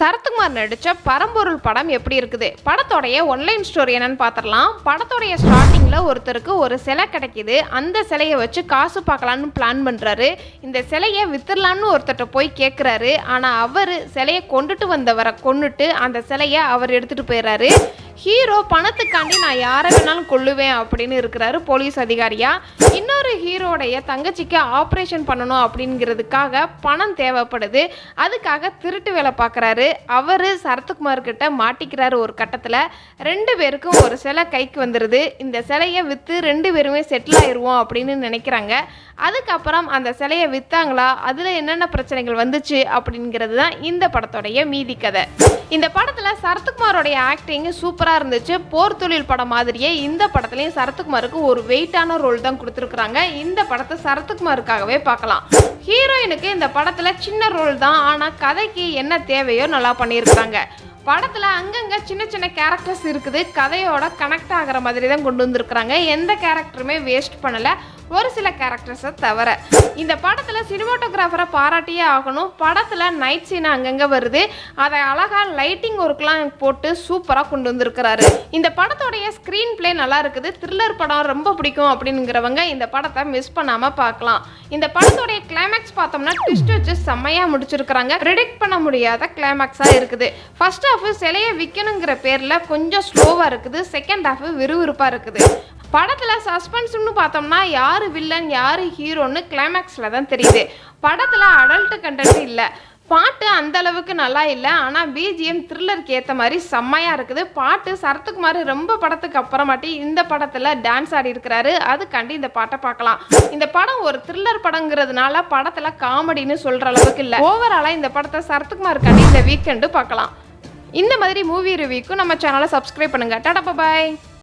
சரத்குமார் நடித்த பரம்பொருள் படம் எப்படி இருக்குது? படத்தோடைய ஒன்லைன் ஸ்டோரி என்னன்னு பார்த்துடலாம். படத்தோடைய ஸ்டார்டிங்கில் ஒருத்தருக்கு ஒரு சிலை கிடைக்கிது. அந்த சிலையை வச்சு காசு பார்க்கலான்னு பிளான் பண்ணுறாரு. இந்த சிலையை வித்துடலான்னு ஒருத்தர்கிட்ட போய் கேட்குறாரு. ஆனால் அவர் சிலையை கொண்டுட்டு வந்தவரை கொண்டுட்டு அந்த சிலையை அவர் எடுத்துகிட்டு போயிடுறாரு. ஹீரோ பணத்துக்காண்டி நான் யாரை வேணாலும் கொல்லுவேன் அப்படின்னு இருக்கிறாரு போலீஸ் அதிகாரியா. இன்னொரு ஹீரோடைய தங்கச்சிக்கு ஆப்ரேஷன் பண்ணணும் அப்படிங்கிறதுக்காக பணம் தேவைப்படுது. அதுக்காக திருட்டு வேலை பார்க்குறாரு. அவர் சரத்குமார்கிட்ட மாட்டிக்கிறாரு. ஒரு கட்டத்தில் 2 பேருக்கும் ஒரு சிலை கைக்கு வந்துடுது. இந்த சிலையை விற்று 2 பேருமே செட்டில் ஆயிடுவோம் அப்படின்னு நினைக்கிறாங்க. அதுக்கப்புறம் அந்த சிலையை விற்றாங்களா, அதில் என்னென்ன பிரச்சனைகள் வந்துச்சு அப்படிங்கிறது தான் இந்த படத்தோடைய மீதி கதை. இந்த படத்தில் சரத்குமாரோடைய ஆக்டிங் சூப்பராக இருந்துச்சு. போர் தொழில் படம் மாதிரியே இந்த படத்துலையும் சரத்குமாருக்கு ஒரு வெயிட்டான ரோல் தான் கொடுத்துருக்குறாங்க. இந்த படத்தை சரத்குமாருக்காகவே பார்க்கலாம். ஹீரோயினுக்கு இந்த படத்தில் சின்ன ரோல் தான், ஆனால் கதைக்கு என்ன தேவையோ நல்லா பண்ணியிருக்கிறாங்க. படத்தில் அங்கங்கே சின்ன சின்ன கேரக்டர்ஸ் இருக்குது. கதையோட கனெக்ட் ஆகிற மாதிரி தான் கொண்டு வந்திருக்கிறாங்க. எந்த கேரக்டருமே வேஸ்ட் பண்ணலை, ஒரு சில கேரக்டர்ஸை தவிர. இந்த படத்தில் சினிமாட்டோகிராஃபரை பாராட்டியே ஆகணும். படத்தில் நைட் சீன் அங்கங்கே வருது. அதை அழகாக லைட்டிங் ஒர்க்லாம் போட்டு சூப்பராக கொண்டு வந்திருக்கிறாரு. இந்த படத்தோடைய ஸ்க்ரீன் பிளே நல்லா இருக்குது. த்ரில்லர் படம் ரொம்ப பிடிக்கும் அப்படிங்கிறவங்க இந்த படத்தை மிஸ் பண்ணாமல் பார்க்கலாம். இந்த படத்தோடைய கிளைமேக்ஸ் பார்த்தோம்னா ட்விஸ்ட் வச்சு செம்மையாக முடிச்சிருக்கிறாங்க. ப்ரிடிக்ட் பண்ண முடியாத கிளைமேக்ஸாக இருக்குது. ஃபர்ஸ்ட் ஹாஃப் சிலையை விற்கணுங்கிற பேரில் கொஞ்சம் ஸ்லோவாக இருக்குது. செகண்ட் ஹாஃப் விறுவிறுப்பாக இருக்குது. படத்தில் சஸ்பென்ஸ்னு பார்த்தோம்னா யார் வில்லன் யார் ஹீரோன்னு கிளைமேக்ஸில் தான் தெரியுது. படத்தில் அடல்ட் கண்டென்ட் இல்லை. பாட்டு அந்த அளவுக்கு நல்லா இல்லை, ஆனால் பிஜிஎம் த்ரில்லருக்கு ஏற்ற மாதிரி செம்மையாக இருக்குது. பாட்டு சரத்குமார் ரொம்ப படத்துக்கு அப்புறமாட்டி இந்த படத்தில் டான்ஸ் ஆடி இருக்கிறாரு. அதுக்காண்டி இந்த பாட்டை பார்க்கலாம். இந்த படம் ஒரு த்ரில்லர் படங்கிறதுனால படத்தில் காமெடின்னு சொல்கிற அளவுக்கு இல்லை. ஓவராலாக இந்த படத்தை சரத்குமாருக்காண்டி இந்த வீக்கெண்டு பார்க்கலாம். இந்த மாதிரி மூவி ரிவ்யூக்கும் நம்ம சேனலை சப்ஸ்கிரைப் பண்ணுங்கள். டாடா பாய்.